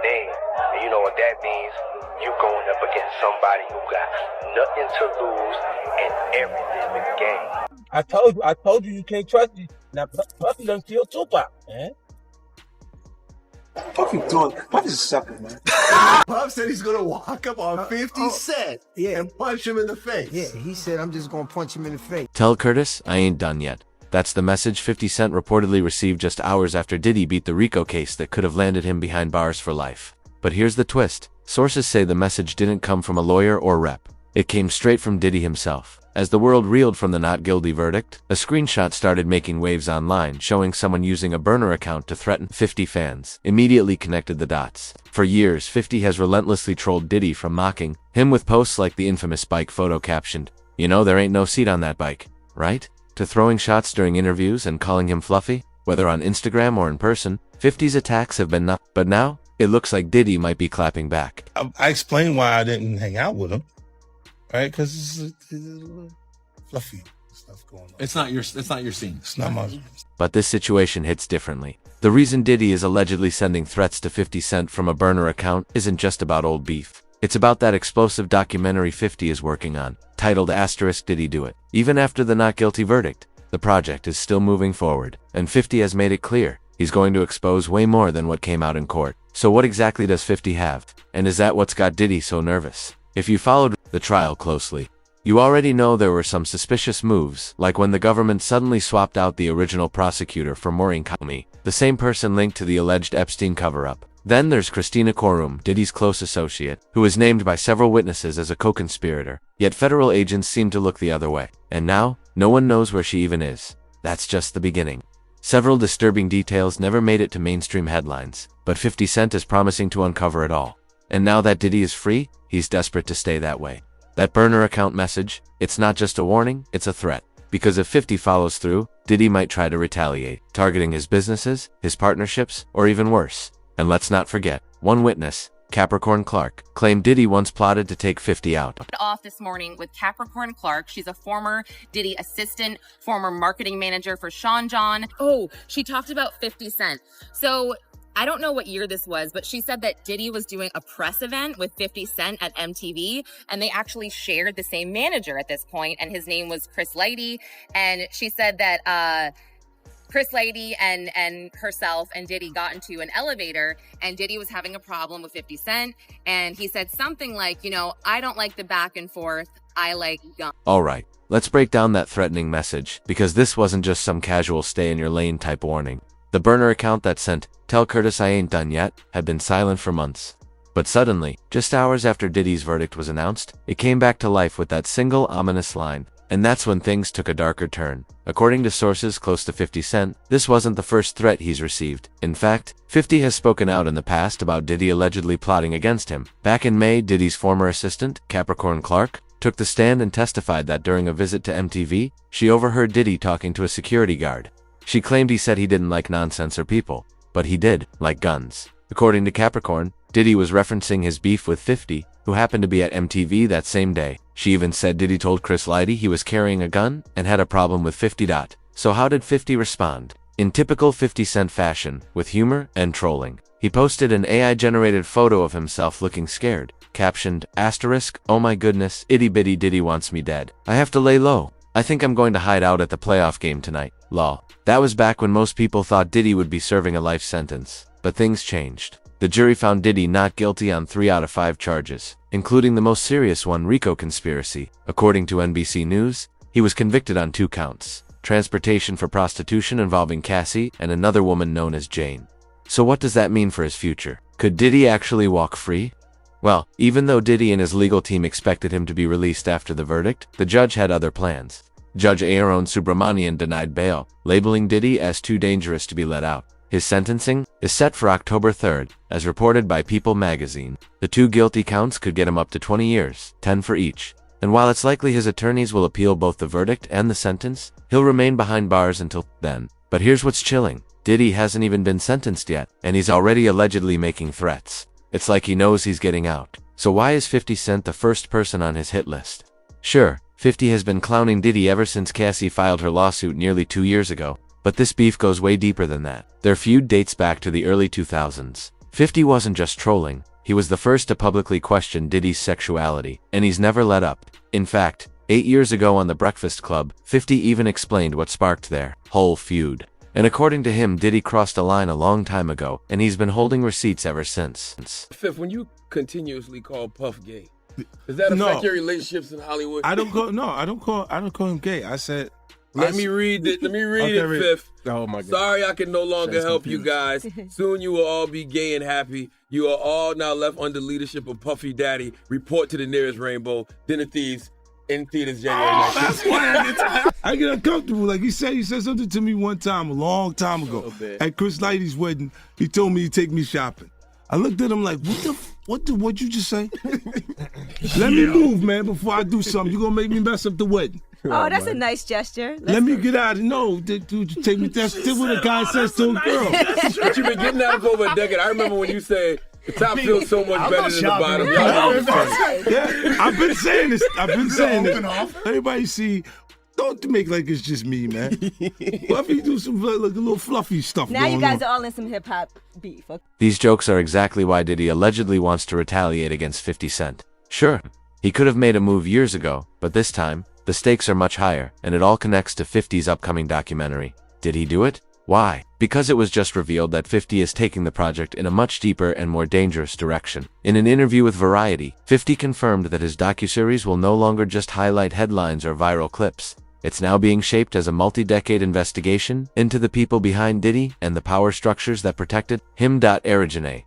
name. And you know what that means? You going up against somebody who got nothing to lose and everything to gain. I told you can't trust you. Now Puffy done killed Tupac, man. Puffy's a sucker, man. Puff said he's gonna walk up on 50 Cent and punch him in the face. Yeah, he said, I'm just gonna punch him in the face. Tell Curtis I ain't done yet. That's the message 50 Cent reportedly received just hours after Diddy beat the RICO case that could have landed him behind bars for life. But here's the twist. Sources say the message didn't come from a lawyer or rep. It came straight from Diddy himself. As the world reeled from the not guilty verdict, a screenshot started making waves online showing someone using a burner account to threaten 50 fans. Immediately connected the dots. For years, 50 has relentlessly trolled Diddy from mocking him with posts like the infamous bike photo captioned, "You know there ain't no seat on that bike, right?" to throwing shots during interviews and calling him fluffy. Whether on Instagram or in person, 50's attacks have been nuts. But now, it looks like Diddy might be clapping back. I explained why I didn't hang out with him, right? Because it's a little fluffy stuff going on. It's not your scene. It's not my. But this situation hits differently. The reason Diddy is allegedly sending threats to 50 Cent from a burner account isn't just about old beef. It's about that explosive documentary 50 is working on, titled * Did He Do It? Even after the not guilty verdict, the project is still moving forward, and 50 has made it clear he's going to expose way more than what came out in court. So what exactly does 50 have? And is that what's got Diddy so nervous? If you followed the trial closely, you already know there were some suspicious moves, like when the government suddenly swapped out the original prosecutor for Maureen Comey, the same person linked to the alleged Epstein cover-up. Then there's Christina Korum, Diddy's close associate, who was named by several witnesses as a co-conspirator, yet federal agents seem to look the other way. And now, no one knows where she even is. That's just the beginning. Several disturbing details never made it to mainstream headlines, but 50 Cent is promising to uncover it all. And now that Diddy is free, he's desperate to stay that way. That burner account message, it's not just a warning, it's a threat. Because if 50 follows through, Diddy might try to retaliate, targeting his businesses, his partnerships, or even worse. And let's not forget, one witness, Capricorn Clark, claimed Diddy once plotted to take 50 out. Off this morning with Capricorn Clark. She's a former Diddy assistant, former marketing manager for Sean John. Oh, she talked about 50 Cent. So I don't know what year this was, but she said that Diddy was doing a press event with 50 Cent at MTV, and they actually shared the same manager at this point, and his name was Chris Lighty. And she said that Chris Lighty and herself and Diddy got into an elevator, and Diddy was having a problem with 50 Cent, and he said something like, you know, I don't like the back and forth, I like gun. Alright, let's break down that threatening message, because this wasn't just some casual stay in your lane type warning. The burner account that sent, "Tell Curtis I ain't done yet," had been silent for months. But suddenly, just hours after Diddy's verdict was announced, it came back to life with that single ominous line. And that's when things took a darker turn. According to sources close to 50 Cent, this wasn't the first threat he's received. In fact, 50 has spoken out in the past about Diddy allegedly plotting against him. Back in May, Diddy's former assistant, Capricorn Clark, took the stand and testified that during a visit to MTV, she overheard Diddy talking to a security guard. She claimed he said he didn't like nonsense or people, but he did like guns. According to Capricorn, Diddy was referencing his beef with 50, who happened to be at MTV that same day. She even said Diddy told Chris Lighty he was carrying a gun and had a problem with 50. So how did 50 respond? In typical 50 Cent fashion, with humor and trolling, he posted an AI-generated photo of himself looking scared, captioned, *, "Oh my goodness, itty bitty Diddy wants me dead. I have to lay low. I think I'm going to hide out at the playoff game tonight. Lol." That was back when most people thought Diddy would be serving a life sentence. But things changed. The jury found Diddy not guilty on 3 out of 5 charges, including the most serious one, RICO conspiracy. According to NBC News, he was convicted on 2 counts: transportation for prostitution involving Cassie and another woman known as Jane. So what does that mean for his future? Could Diddy actually walk free? Well, even though Diddy and his legal team expected him to be released after the verdict, the judge had other plans. Judge Aaron Subramanian denied bail, labeling Diddy as too dangerous to be let out. His sentencing is set for October 3rd, as reported by People magazine. The 2 guilty counts could get him up to 20 years, 10 for each. And while it's likely his attorneys will appeal both the verdict and the sentence, he'll remain behind bars until then. But here's what's chilling. Diddy hasn't even been sentenced yet, and he's already allegedly making threats. It's like he knows he's getting out. So why is 50 Cent the first person on his hit list? Sure, 50 has been clowning Diddy ever since Cassie filed her lawsuit nearly 2 years ago. But this beef goes way deeper than that. Their feud dates back to the early 2000s. 50 wasn't just trolling, he was the first to publicly question Diddy's sexuality, and he's never let up. In fact, 8 years ago on The Breakfast Club, 50 even explained what sparked their whole feud. And according to him, Diddy crossed a line a long time ago, and he's been holding receipts ever since. Fifth, when you continuously call Puff gay, does that affect your relationships in Hollywood? I don't call him gay. I said, Let me read it, Fifth. Oh my God. Sorry I can no longer help you guys. Soon you will all be gay and happy. You are all now left under leadership of Puffy Daddy. Report to the nearest rainbow. Dinner Thieves in theaters January 19th. That's why I get uncomfortable. Like he said something to me one time, a long time ago. At Chris Lighty's wedding, he told me to take me shopping. I looked at him like, what'd you just say? Let me move, man, before I do something. You're gonna make me mess up the wedding. Oh, that's a nice gesture. Let me get out of no, dude, take me. That's what a guy says to a girl. But you've been getting out of over a decade. I remember when you said the top feels so much better than the bottom. Yeah, I've been saying this. Everybody see. Don't make like it's just me, man. Fluffy do some like a little fluffy stuff. Now you guys are all in some hip hop beef. These jokes are exactly why Diddy allegedly wants to retaliate against 50 Cent. Sure, he could have made a move years ago, but this time, the stakes are much higher, and it all connects to 50's upcoming documentary. Did he do it? Why? Because it was just revealed that 50 is taking the project in a much deeper and more dangerous direction. In an interview with Variety, 50 confirmed that his docuseries will no longer just highlight headlines or viral clips. It's now being shaped as a multi-decade investigation into the people behind Diddy and the power structures that protected him. Origine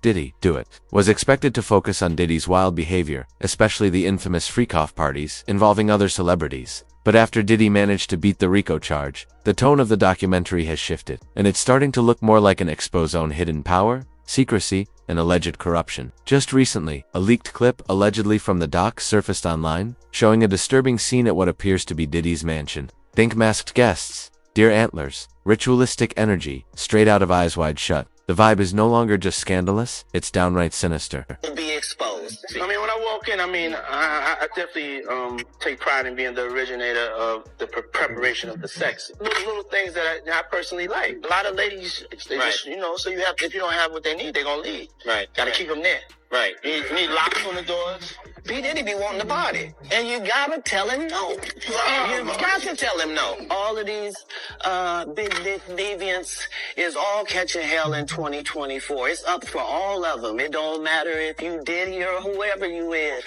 Diddy Do It was expected to focus on Diddy's wild behavior, especially the infamous freak-off parties involving other celebrities. But after Diddy managed to beat the RICO charge, the tone of the documentary has shifted, and it's starting to look more like an expose on hidden power, secrecy, and alleged corruption. Just recently, a leaked clip allegedly from the doc surfaced online, showing a disturbing scene at what appears to be Diddy's mansion. Think masked guests, deer antlers, ritualistic energy, straight out of Eyes Wide Shut. The vibe is no longer just scandalous, it's downright sinister. Be exposed. I mean, when I walk in, I definitely take pride in being the originator of the preparation of the sex. Little things that I personally like. A lot of ladies, they just, so you have, if you don't have what they need, they're gonna leave. Right. Gotta keep them there. Right. You need locks on the doors. P. Diddy be wanting the body. And you gotta tell him no. You got to tell him no. All of these big deviants is all catching hell in 2024. It's up for all of them. It don't matter if you Diddy or whoever you is.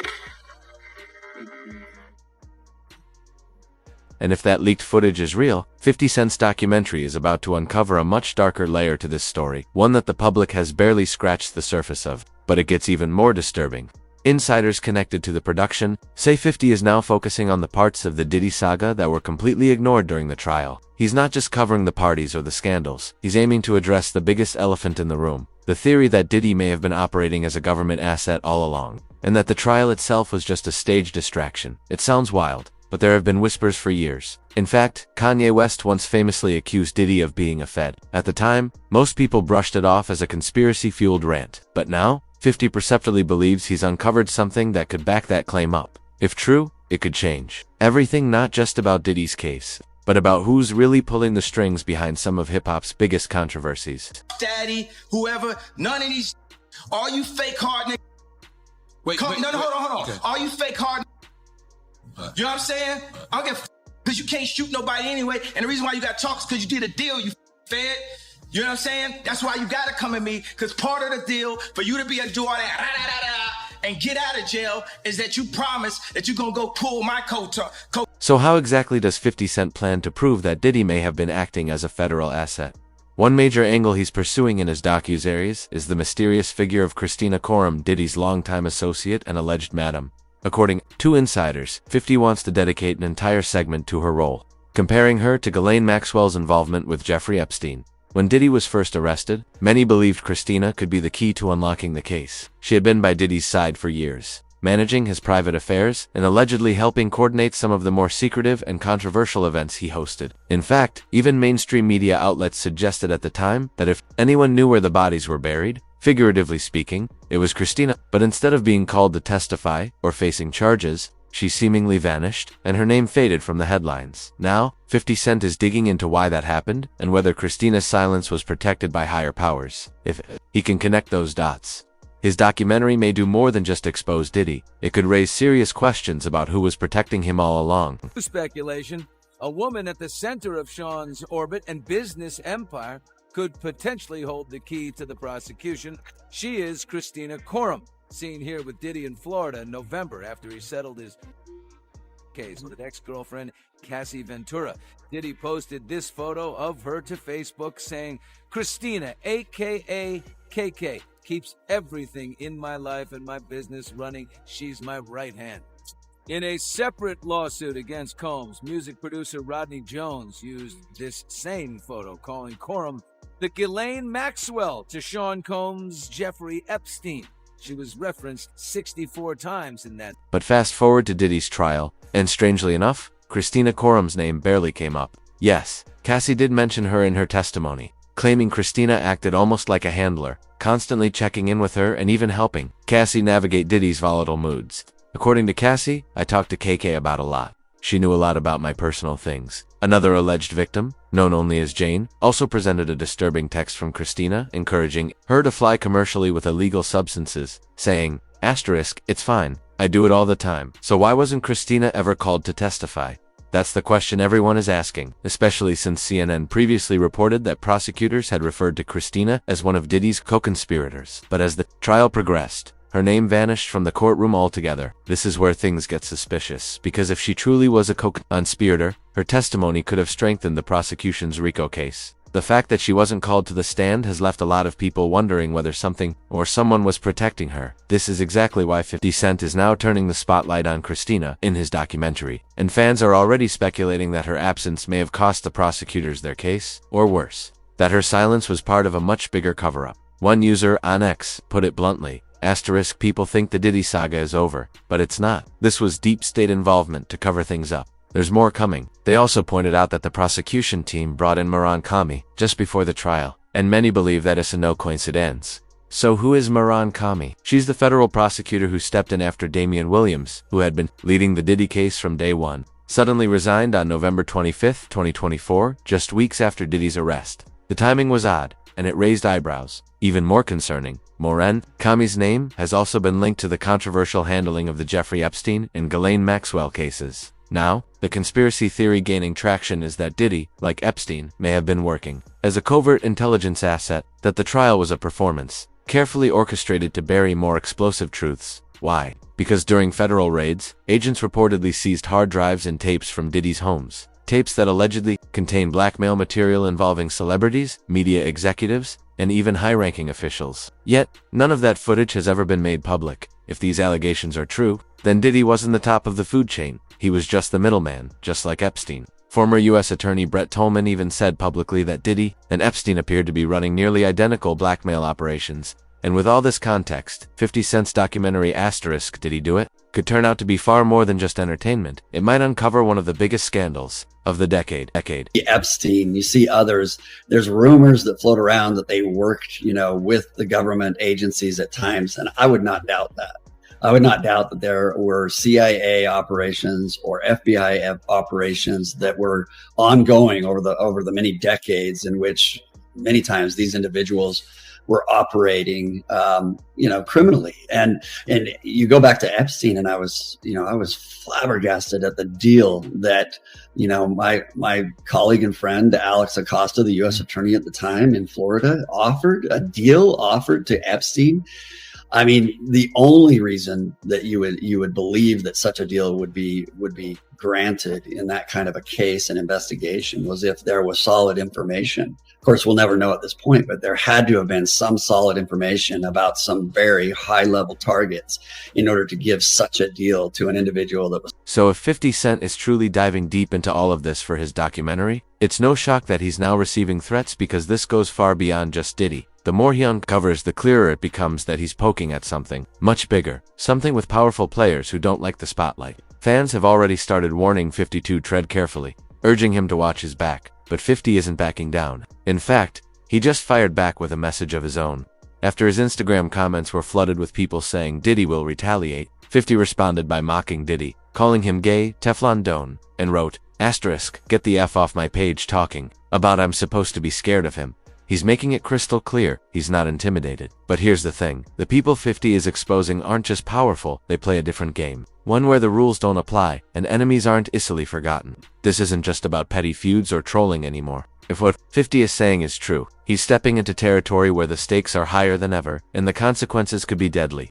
And if that leaked footage is real, 50 Cent's documentary is about to uncover a much darker layer to this story, one that the public has barely scratched the surface of. But it gets even more disturbing. Insiders connected to the production say 50 is now focusing on the parts of the Diddy saga that were completely ignored during the trial. He's not just covering the parties or the scandals, he's aiming to address the biggest elephant in the room, the theory that Diddy may have been operating as a government asset all along, and that the trial itself was just a stage distraction. It sounds wild, but there have been whispers for years. In fact, Kanye West once famously accused Diddy of being a Fed. At the time, most people brushed it off as a conspiracy-fueled rant, but now, 50 perceptively believes he's uncovered something that could back that claim up. If true, it could change everything, not just about Diddy's case, but about who's really pulling the strings behind some of hip-hop's biggest controversies. Daddy, whoever, none of these, all you fake hard niggas. Hold on. Okay. All you fake hard, you know what I'm saying? I don't get because you can't shoot nobody anyway, and the reason why you got talk is because you did a deal, you fed. You know what I'm saying? That's why you gotta come at me, because part of the deal for you to be able to do all that and get out of jail is that you promise that you're gonna go pull my coat. So how exactly does 50 Cent plan to prove that Diddy may have been acting as a federal asset? One major angle he's pursuing in his docuseries is the mysterious figure of Christina Coram, Diddy's longtime associate and alleged madam. According to insiders, 50 wants to dedicate an entire segment to her role, comparing her to Ghislaine Maxwell's involvement with Jeffrey Epstein. When Diddy was first arrested, many believed Christina could be the key to unlocking the case. She had been by Diddy's side for years, managing his private affairs and allegedly helping coordinate some of the more secretive and controversial events he hosted. In fact, even mainstream media outlets suggested at the time that if anyone knew where the bodies were buried, figuratively speaking, it was Christina. But instead of being called to testify or facing charges, she seemingly vanished, and her name faded from the headlines. Now, 50 Cent is digging into why that happened, and whether Christina's silence was protected by higher powers. If he can connect those dots, his documentary may do more than just expose Diddy. It could raise serious questions about who was protecting him all along. Speculation. A woman at the center of Sean's orbit and business empire could potentially hold the key to the prosecution. She is Christina Corum, seen here with Diddy in Florida in November after he settled his case with ex-girlfriend Cassie Ventura. Diddy posted this photo of her to Facebook saying, "Christina, a.k.a. KK, keeps everything in my life and my business running. She's my right hand." In a separate lawsuit against Combs, music producer Rodney Jones used this same photo, calling Corum the Ghislaine Maxwell to Sean Combs' Jeffrey Epstein. She was referenced 64 times in that. But fast forward to Diddy's trial, and strangely enough, Christina Corum's name barely came up. Yes, Cassie did mention her in her testimony, claiming Christina acted almost like a handler, constantly checking in with her and even helping Cassie navigate Diddy's volatile moods. According to Cassie, I talked to KK about a lot. She knew a lot about my personal things. Another alleged victim, known only as Jane, also presented a disturbing text from Christina encouraging her to fly commercially with illegal substances, saying, *, it's fine, I do it all the time. So why wasn't Christina ever called to testify? That's the question everyone is asking, especially since CNN previously reported that prosecutors had referred to Christina as one of Diddy's co-conspirators. But as the trial progressed, her name vanished from the courtroom altogether. This is where things get suspicious, because if she truly was a co-conspirator, her testimony could have strengthened the prosecution's RICO case. The fact that she wasn't called to the stand has left a lot of people wondering whether something or someone was protecting her. This is exactly why 50 Cent is now turning the spotlight on Christina in his documentary, and fans are already speculating that her absence may have cost the prosecutors their case, or worse, that her silence was part of a much bigger cover-up. One user on X put it bluntly, * people think the Diddy saga is over, but it's not. This was deep state involvement to cover things up. There's more coming. They also pointed out that the prosecution team brought in Maran Kami just before the trial, and many believe that is a no coincidence. So who is Maran Kami? She's the federal prosecutor who stepped in after Damian Williams, who had been leading the Diddy case from day one, suddenly resigned on November 25, 2024, just weeks after Diddy's arrest. The timing was odd, and it raised eyebrows. Even more concerning, Maran Kami's name has also been linked to the controversial handling of the Jeffrey Epstein and Ghislaine Maxwell cases. Now, the conspiracy theory gaining traction is that Diddy, like Epstein, may have been working as a covert intelligence asset, that the trial was a performance, carefully orchestrated to bury more explosive truths. Why? Because during federal raids, agents reportedly seized hard drives and tapes from Diddy's homes. Tapes that allegedly contain blackmail material involving celebrities, media executives, and even high-ranking officials. Yet, none of that footage has ever been made public. If these allegations are true, then Diddy wasn't the top of the food chain. He was just the middleman, just like Epstein. Former U.S. Attorney Brett Tolman even said publicly that Diddy and Epstein appeared to be running nearly identical blackmail operations. And with all this context, 50 Cent's documentary * Did He Do It? Could turn out to be far more than just entertainment. It might uncover one of the biggest scandals of the decade. Epstein, you see others. There's rumors that float around that they worked, with the government agencies at times, and I would not doubt that. I would not doubt that there were CIA operations or FBI operations that were ongoing over the many decades in which many times these individuals were operating, criminally. And you go back to Epstein, and I was flabbergasted at the deal that, my colleague and friend, Alex Acosta, the U.S. attorney at the time in Florida, offered to Epstein. I mean, the only reason that you would believe that such a deal would be granted in that kind of a case and investigation was if there was solid information. Of course, we'll never know at this point, but there had to have been some solid information about some very high-level targets in order to give such a deal to an individual that was. So if 50 Cent is truly diving deep into all of this for his documentary, it's no shock that he's now receiving threats, because this goes far beyond just Diddy. The more he uncovers, the clearer it becomes that he's poking at something much bigger, something with powerful players who don't like the spotlight. Fans have already started warning 50 to tread carefully, urging him to watch his back. But 50 isn't backing down. In fact, he just fired back with a message of his own. After his Instagram comments were flooded with people saying Diddy will retaliate, 50 responded by mocking Diddy, calling him gay, Teflon Don, and wrote, asterisk, get the F off my page talking about I'm supposed to be scared of him. He's making it crystal clear he's not intimidated. But here's the thing, the people 50 is exposing aren't just powerful, they play a different game. One where the rules don't apply, and enemies aren't easily forgotten. This isn't just about petty feuds or trolling anymore. If what 50 is saying is true, he's stepping into territory where the stakes are higher than ever, and the consequences could be deadly.